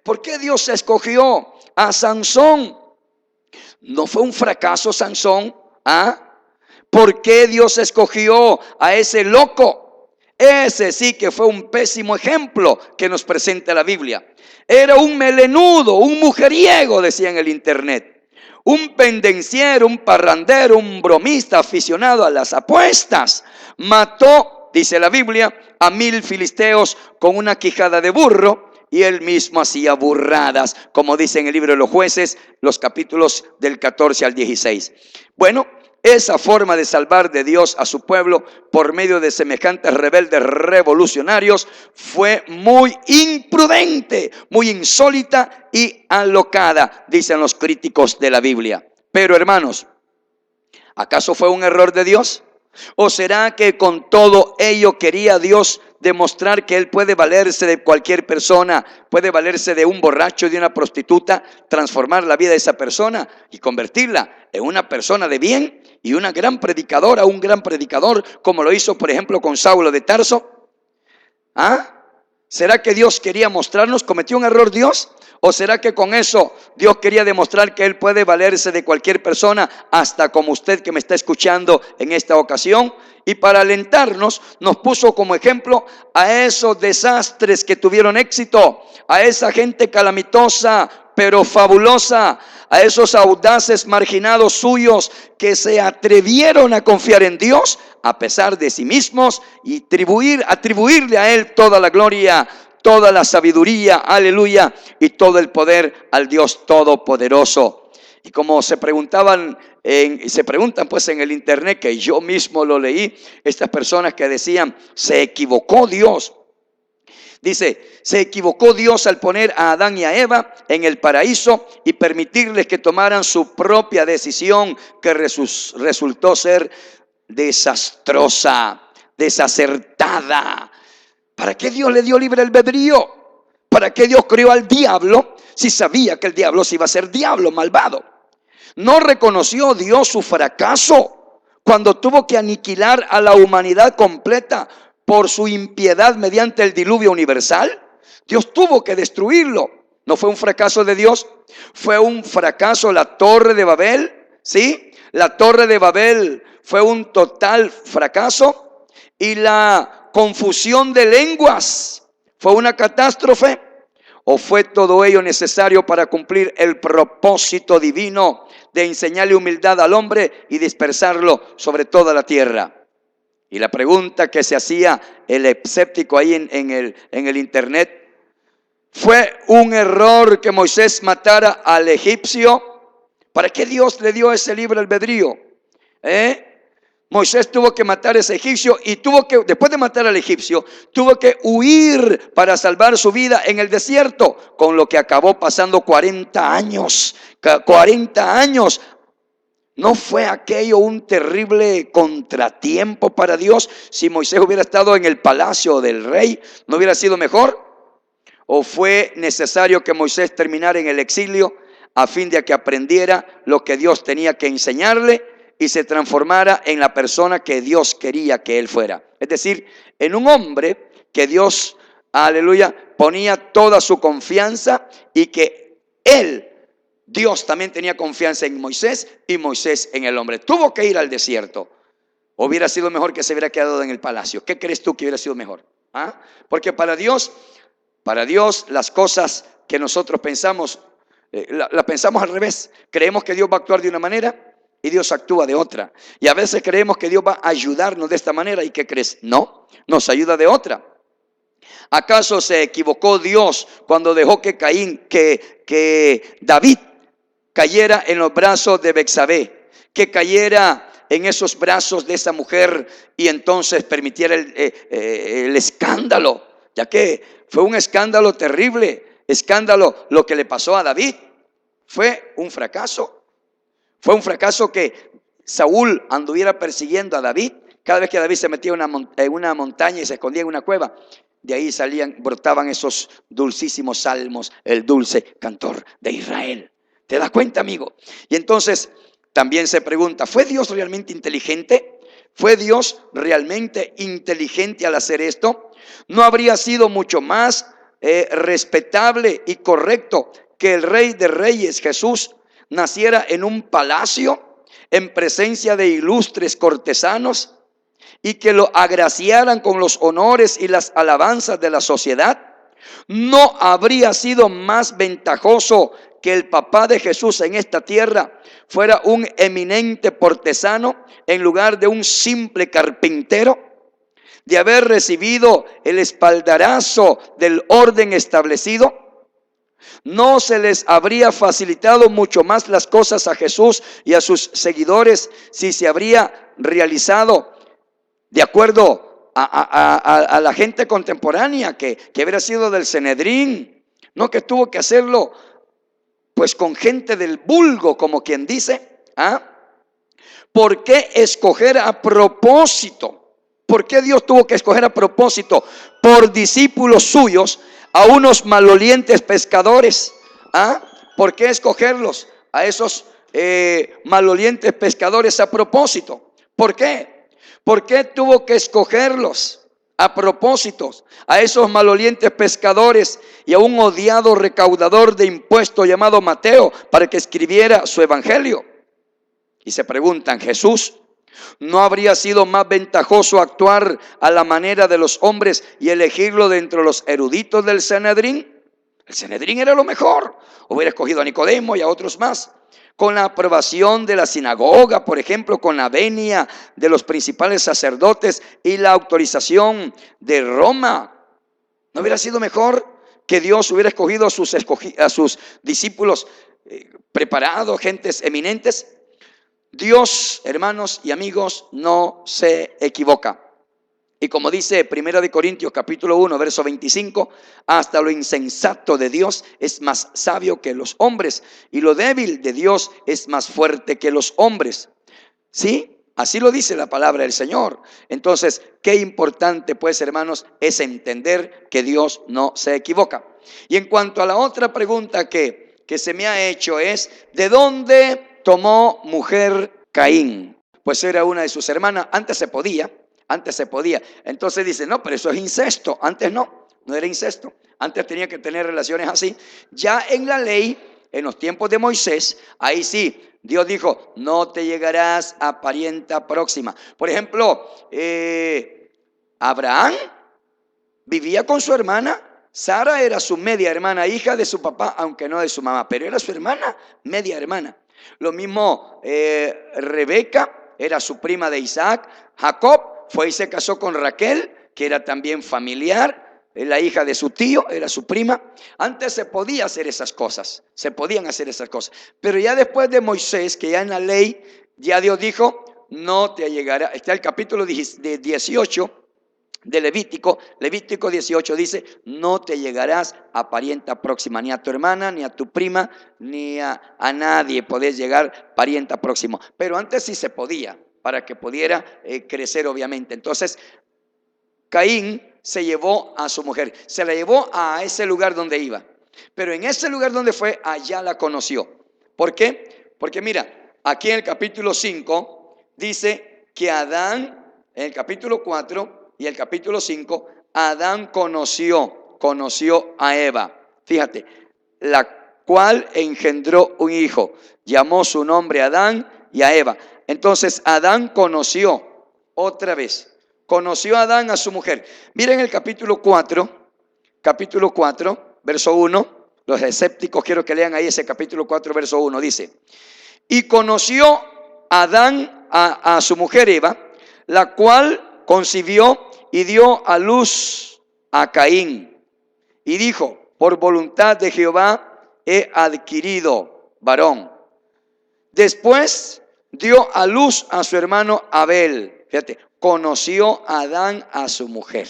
¿Por qué Dios escogió a Sansón? ¿No fue un fracaso Sansón? ¿Ah? ¿Por qué Dios escogió a ese loco? Ese sí que fue un pésimo ejemplo que nos presenta la Biblia. Era un melenudo, un mujeriego, decía en el internet. Un pendenciero, un parrandero, un bromista aficionado a las apuestas. Mató, dice la Biblia, a 1000 filisteos con una quijada de burro. Y él mismo hacía burradas, como dice en el libro de los Jueces, los capítulos del 14 al 16. Bueno, esa forma de salvar de Dios a su pueblo por medio de semejantes rebeldes revolucionarios fue muy imprudente, muy insólita y alocada, dicen los críticos de la Biblia. Pero hermanos, ¿acaso fue un error de Dios? ¿O será que con todo ello quería Dios demostrar que Él puede valerse de cualquier persona, puede valerse de un borracho, de una prostituta, transformar la vida de esa persona y convertirla en una persona de bien y una gran predicadora, un gran predicador, como lo hizo por ejemplo con Saulo de Tarso? ¿Ah? ¿Será que Dios quería mostrarnos? ¿Cometió un error Dios? ¿O será que con eso Dios quería demostrar que Él puede valerse de cualquier persona, hasta como usted que me está escuchando en esta ocasión? Y para alentarnos nos puso como ejemplo a esos desastres que tuvieron éxito, a esa gente calamitosa pero fabulosa, a esos audaces marginados suyos que se atrevieron a confiar en Dios a pesar de sí mismos y atribuirle a Él toda la gloria, toda la sabiduría, aleluya, y todo el poder al Dios Todopoderoso. Y como se preguntan pues en el internet, que yo mismo lo leí, estas personas que decían, se equivocó Dios. Dice, se equivocó Dios al poner a Adán y a Eva en el paraíso y permitirles que tomaran su propia decisión, que resultó ser desastrosa, desacertada. ¿Para qué Dios le dio libre albedrío? ¿Para qué Dios crió al diablo si sabía que el diablo se iba a ser diablo malvado? ¿No reconoció Dios su fracaso cuando tuvo que aniquilar a la humanidad completa por su impiedad mediante el diluvio universal? Dios tuvo que destruirlo. ¿No fue un fracaso de Dios? ¿Fue un fracaso la Torre de Babel? ¿Sí? La Torre de Babel fue un total fracaso. Y la confusión de lenguas fue una catástrofe. ¿O fue todo ello necesario para cumplir el propósito divino de enseñarle humildad al hombre y dispersarlo sobre toda la tierra? Y la pregunta que se hacía el escéptico ahí en el internet: ¿fue un error que Moisés matara al egipcio? ¿Para qué Dios le dio ese libre albedrío? Moisés tuvo que matar a ese egipcio y después de matar al egipcio, tuvo que huir para salvar su vida en el desierto, con lo que acabó pasando 40 años. 40 años. ¿No fue aquello un terrible contratiempo para Dios? Si Moisés hubiera estado en el palacio del rey, ¿no hubiera sido mejor? ¿O fue necesario que Moisés terminara en el exilio a fin de que aprendiera lo que Dios tenía que enseñarle y se transformara en la persona que Dios quería que él fuera? Es decir, en un hombre que Dios, aleluya, ponía toda su confianza, y que Dios también tenía confianza en Moisés y Moisés en el hombre. Tuvo que ir al desierto. Hubiera sido mejor que se hubiera quedado en el palacio. ¿Qué crees tú que hubiera sido mejor? Porque para Dios las cosas que nosotros pensamos, la pensamos al revés. Creemos que Dios va a actuar de una manera y Dios actúa de otra. Y a veces creemos que Dios va a ayudarnos de esta manera. ¿Y qué crees? No, nos ayuda de otra. ¿Acaso se equivocó Dios cuando dejó que David cayera en los brazos de Betsabé, que cayera en esos brazos de esa mujer y entonces permitiera el escándalo? Ya que fue un escándalo terrible, escándalo lo que le pasó a David. Fue un fracaso. Fue un fracaso que Saúl anduviera persiguiendo a David. Cada vez que David se metía en una montaña y se escondía en una cueva, de ahí brotaban esos dulcísimos salmos, el dulce cantor de Israel. ¿Te das cuenta, amigo? Y entonces también se pregunta, ¿fue Dios realmente inteligente? ¿Fue Dios realmente inteligente al hacer esto? ¿No habría sido mucho más respetable y correcto que el Rey de Reyes, Jesús, naciera en un palacio en presencia de ilustres cortesanos y que lo agraciaran con los honores y las alabanzas de la sociedad? ¿No habría sido más ventajoso que el papá de Jesús en esta tierra fuera un eminente cortesano en lugar de un simple carpintero? De haber recibido el espaldarazo del orden establecido, ¿no se les habría facilitado mucho más las cosas a Jesús y a sus seguidores si se habría realizado de acuerdo a la gente contemporánea que hubiera sido del Sanedrín? No, que tuvo que hacerlo pues con gente del vulgo, como quien dice. ¿Por qué escoger a propósito? ¿Por qué Dios tuvo que escoger a propósito por discípulos suyos a unos malolientes pescadores? ¿Por qué escogerlos a esos malolientes pescadores a propósito? ¿Por qué? ¿Por qué tuvo que escogerlos a propósito a esos malolientes pescadores y a un odiado recaudador de impuestos llamado Mateo para que escribiera su evangelio? Y se preguntan, Jesús, ¿no habría sido más ventajoso actuar a la manera de los hombres y elegirlo de entre los eruditos del Sanedrín? El Sanedrín era lo mejor. Hubiera escogido a Nicodemo y a otros más. Con la aprobación de la sinagoga, por ejemplo, con la venia de los principales sacerdotes y la autorización de Roma. ¿No hubiera sido mejor que Dios hubiera escogido a sus discípulos preparados, gentes eminentes? Dios, hermanos y amigos, no se equivoca. Y como dice 1 Corintios capítulo 1, verso 25, hasta lo insensato de Dios es más sabio que los hombres, y lo débil de Dios es más fuerte que los hombres. ¿Sí? Así lo dice la palabra del Señor. Entonces, qué importante, pues, hermanos, es entender que Dios no se equivoca. Y en cuanto a la otra pregunta que se me ha hecho es, ¿de dónde tomó mujer Caín? Pues era una de sus hermanas. Antes se podía. Entonces dice, no, pero eso es incesto. Antes no era incesto. Antes tenía que tener relaciones así. Ya en la ley, en los tiempos de Moisés, ahí sí, Dios dijo, no te llegarás a parienta próxima. Por ejemplo, Abraham vivía con su hermana. Sara era su media hermana, hija de su papá, aunque no de su mamá, pero era su hermana, media hermana. Lo mismo Rebeca era su prima de Isaac. Jacob fue y se casó con Raquel, que era también familiar, la hija de su tío, era su prima. Antes se podía hacer esas cosas, pero ya después de Moisés, que ya en la ley, ya Dios dijo, no te llegará. Está el capítulo 18 de Levítico 18 dice, no te llegarás a parienta próxima, ni a tu hermana, ni a tu prima, ni a nadie podés llegar parienta próximo. Pero antes sí se podía, para que pudiera crecer obviamente. Entonces, Caín se llevó a su mujer, se la llevó a ese lugar donde iba. Pero en ese lugar donde fue, allá la conoció. ¿Por qué? Porque mira, aquí en el capítulo 5 dice que Adán, en el capítulo 4 y el capítulo 5, Adán conoció a Eva. Fíjate, la cual engendró un hijo. Llamó su nombre Adán y a Eva. Entonces Adán conoció a Adán a su mujer. Miren el capítulo 4, verso 1. Los escépticos quiero que lean ahí ese capítulo 4, verso 1. Dice, y conoció Adán a su mujer Eva, la cual concibió y dio a luz a Caín. Y dijo, por voluntad de Jehová he adquirido varón. Después dio a luz a su hermano Abel. Fíjate, conoció a Adán a su mujer.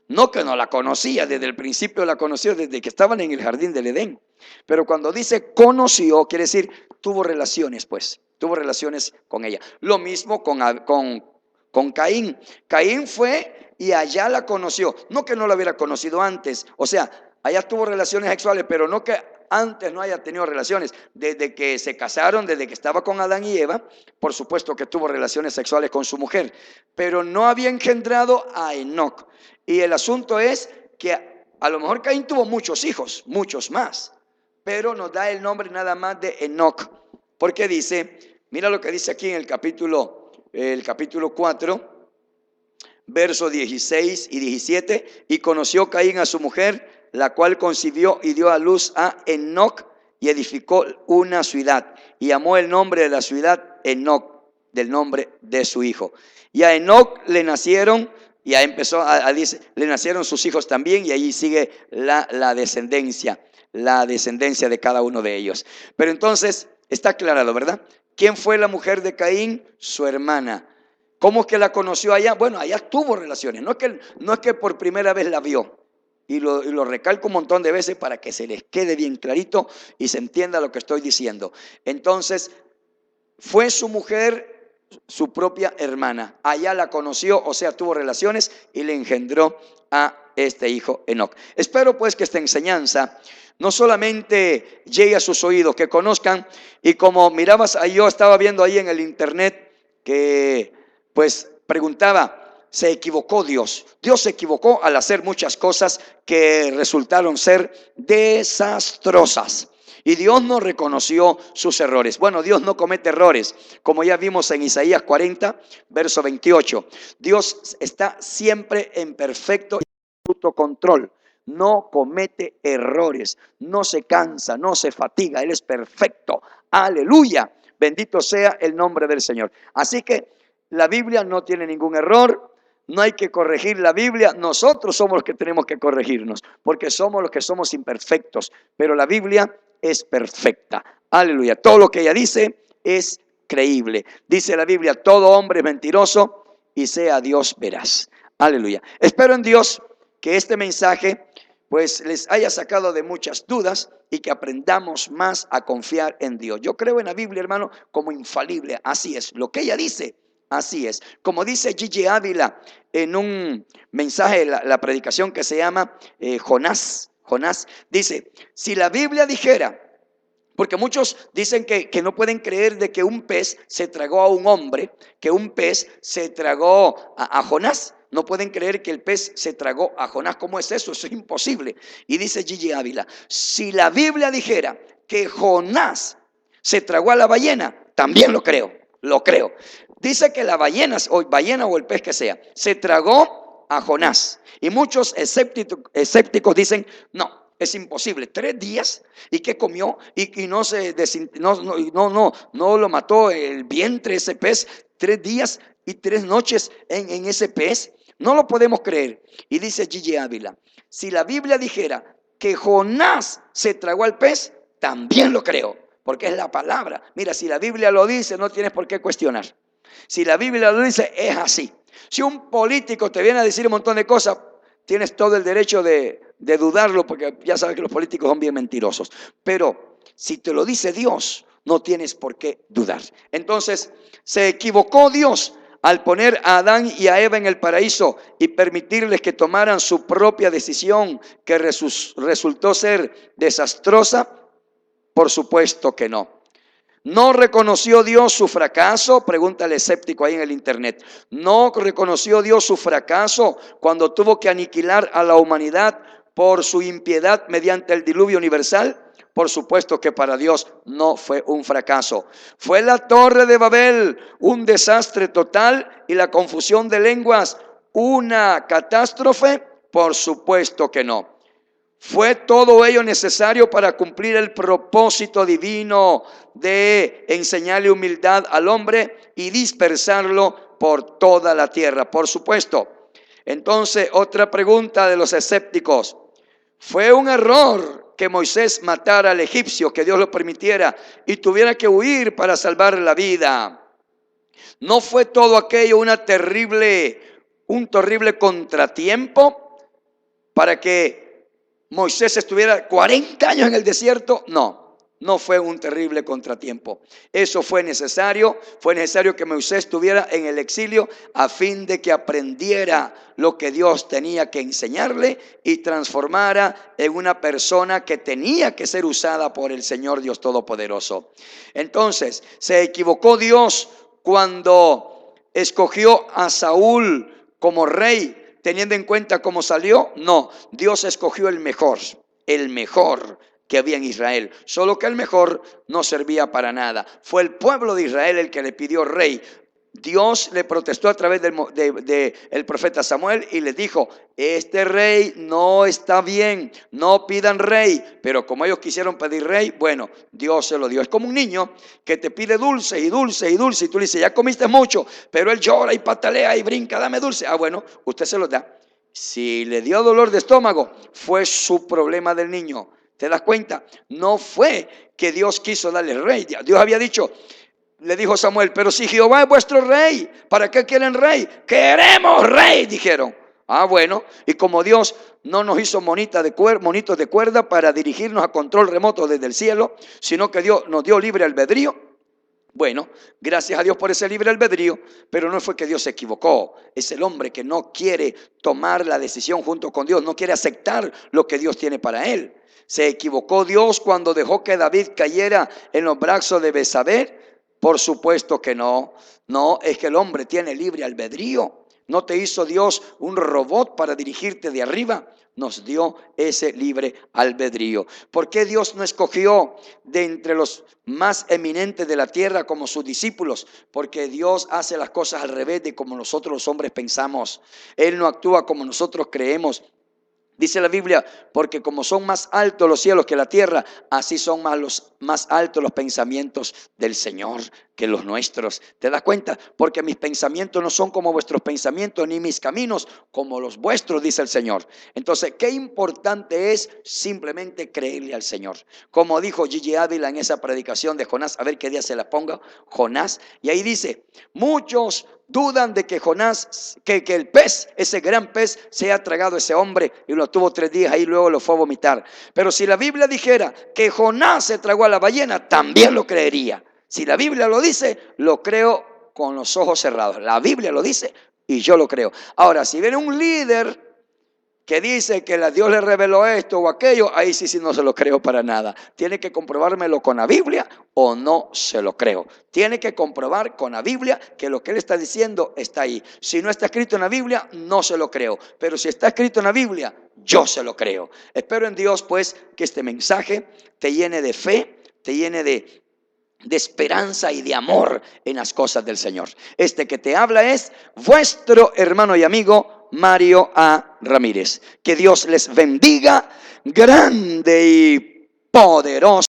No que no la conocía, desde el principio la conoció, desde que estaban en el jardín del Edén. Pero cuando dice conoció, quiere decir tuvo relaciones, tuvo relaciones con ella. Lo mismo con Caín. Caín fue y allá la conoció. No que no la hubiera conocido antes. O sea, allá tuvo relaciones sexuales, pero no que antes no haya tenido relaciones. Desde que se casaron, desde que estaba con Adán y Eva, por supuesto que tuvo relaciones sexuales con su mujer, pero no había engendrado a Enoc. Y el asunto es que A lo mejor Caín tuvo muchos hijos, muchos más, pero nos da el nombre nada más de Enoc, porque dice, mira lo que dice aquí en el capítulo 4, versos 16 y 17, y conoció Caín a su mujer, la cual concibió y dio a luz a Enoc, y edificó una ciudad, y llamó el nombre de la ciudad Enoc, del nombre de su hijo. Y a Enoc le nacieron, ya empezó dice, le nacieron sus hijos también, y allí sigue la descendencia de cada uno de ellos. Pero entonces está aclarado, ¿verdad? ¿Quién fue la mujer de Caín? Su hermana. ¿Cómo es que la conoció allá? Bueno, allá tuvo relaciones, no es que por primera vez la vio. Y lo recalco un montón de veces para que se les quede bien clarito y se entienda lo que estoy diciendo. Entonces, fue su mujer, su propia hermana. Allá la conoció, o sea, tuvo relaciones y le engendró a este hijo Enoc. Espero pues que esta enseñanza no solamente llegue a sus oídos, que conozcan. Y como mirabas, yo estaba viendo ahí en el internet que pues preguntaba, ¿se equivocó Dios? Dios se equivocó al hacer muchas cosas que resultaron ser desastrosas. Y Dios no reconoció sus errores. Bueno, Dios no comete errores, como ya vimos en Isaías 40, verso 28. Dios está siempre en perfecto y absoluto control. No comete errores, no se cansa, no se fatiga. Él es perfecto. Aleluya. Bendito sea el nombre del Señor. Así que la Biblia no tiene ningún error. No hay que corregir la Biblia. Nosotros somos los que tenemos que corregirnos, porque somos los que somos imperfectos. Pero la Biblia es perfecta. Aleluya. Todo lo que ella dice es creíble. Dice la Biblia, todo hombre es mentiroso y sea Dios veraz. Aleluya. Espero en Dios que este mensaje pues les haya sacado de muchas dudas y que aprendamos más a confiar en Dios. Yo creo en la Biblia, hermano, como infalible. Así es. Lo que ella dice, así es. Como dice Gigi Ávila en un mensaje, la predicación que se llama Jonás, dice, si la Biblia dijera, porque muchos dicen que no pueden creer de que un pez se tragó a un hombre, que un pez se tragó a Jonás. No pueden creer que el pez se tragó a Jonás. ¿Cómo es eso? Eso es imposible. Y dice Gigi Ávila, si la Biblia dijera que Jonás se tragó a la ballena, también lo creo. Dice que la ballena o el pez que sea, se tragó a Jonás. Y muchos escépticos dicen, no, es imposible. 3 días. ¿Y qué comió? Y no lo mató el vientre ese pez. 3 días y 3 noches en ese pez. No lo podemos creer. Y dice Gigi Ávila, si la Biblia dijera que Jonás se tragó al pez, también lo creo, porque es la palabra. Mira, si la Biblia lo dice, no tienes por qué cuestionar. Si la Biblia lo dice, es así. Si un político te viene a decir un montón de cosas, tienes todo el derecho de dudarlo, porque ya sabes que los políticos son bien mentirosos. Pero si te lo dice Dios, no tienes por qué dudar. Entonces, se equivocó Dios al poner a Adán y a Eva en el paraíso y permitirles que tomaran su propia decisión que resultó ser desastrosa. Por supuesto que no. ¿No reconoció Dios su fracaso? Pregunta el escéptico ahí en el internet. ¿No reconoció Dios su fracaso cuando tuvo que aniquilar a la humanidad por su impiedad mediante el diluvio universal? Por supuesto que para Dios no fue un fracaso. ¿Fue la Torre de Babel un desastre total y la confusión de lenguas una catástrofe? Por supuesto que no. ¿Fue todo ello necesario para cumplir el propósito divino de enseñarle humildad al hombre y dispersarlo por toda la tierra? Por supuesto. Entonces, otra pregunta de los escépticos. ¿Fue un error que Moisés matara al egipcio, que Dios lo permitiera y tuviera que huir para salvar la vida? ¿No fue todo aquello un terrible contratiempo para que Moisés estuviera 40 años en el desierto? No fue un terrible contratiempo. Eso fue necesario que Moisés estuviera en el exilio a fin de que aprendiera lo que Dios tenía que enseñarle y transformara en una persona que tenía que ser usada por el Señor Dios Todopoderoso. Entonces, ¿se equivocó Dios cuando escogió a Saúl como rey teniendo en cuenta cómo salió. No, Dios escogió el mejor que había en Israel. Solo que el mejor no servía para nada. Fue el pueblo de Israel el que le pidió rey. Dios le protestó a través del profeta Samuel y le dijo: este rey no está bien, no pidan rey. Pero como ellos quisieron pedir rey, bueno, Dios se lo dio. Es como un niño que te pide dulce y dulce y dulce, y tú le dices: ya comiste mucho, pero él llora y patalea y brinca: dame dulce. Ah, bueno, usted se lo da. Si le dio dolor de estómago, fue su problema del niño. ¿Te das cuenta? No fue que Dios quiso darle rey. Dios había dicho, le dijo Samuel: pero si Jehová es vuestro rey, ¿para qué quieren rey? Queremos rey, dijeron. Ah, bueno, y como Dios no nos hizo monitos de cuerda para dirigirnos a control remoto desde el cielo, sino que Dios nos dio libre albedrío. Bueno, gracias a Dios por ese libre albedrío, pero no fue que Dios se equivocó. Es el hombre que no quiere tomar la decisión junto con Dios, no quiere aceptar lo que Dios tiene para él. ¿Se equivocó Dios cuando dejó que David cayera en los brazos de Betsabé? Por supuesto que no. No, es que el hombre tiene libre albedrío. No te hizo Dios un robot para dirigirte de arriba. Nos dio ese libre albedrío. ¿Por qué Dios no escogió de entre los más eminentes de la tierra como sus discípulos? Porque Dios hace las cosas al revés de como nosotros los hombres pensamos. Él no actúa como nosotros creemos. Dice la Biblia: porque como son más altos los cielos que la tierra, así son más altos los pensamientos del Señor que los nuestros. ¿Te das cuenta? Porque mis pensamientos no son como vuestros pensamientos, ni mis caminos como los vuestros, dice el Señor. Entonces, qué importante es simplemente creerle al Señor. Como dijo Gigi Ávila en esa predicación de Jonás, a ver qué día se la ponga, Jonás. Y ahí dice: muchos dudan de que Jonás, que el pez, ese gran pez, se ha tragado a ese hombre y lo tuvo 3 días ahí, luego lo fue a vomitar. Pero si la Biblia dijera que Jonás se tragó a la ballena, también lo creería. Si la Biblia lo dice, lo creo con los ojos cerrados. La Biblia lo dice y yo lo creo. Ahora, si viene un líder que dice que Dios le reveló esto o aquello, ahí sí no se lo creo para nada. Tiene que comprobármelo con la Biblia o no se lo creo. Tiene que comprobar con la Biblia que lo que él está diciendo está ahí. Si no está escrito en la Biblia, no se lo creo. Pero si está escrito en la Biblia, yo se lo creo. Espero en Dios, pues, que este mensaje te llene de fe, te llene de esperanza y de amor en las cosas del Señor. Este que te habla es vuestro hermano y amigo Mario A. Ramírez. Que Dios les bendiga grande y poderoso.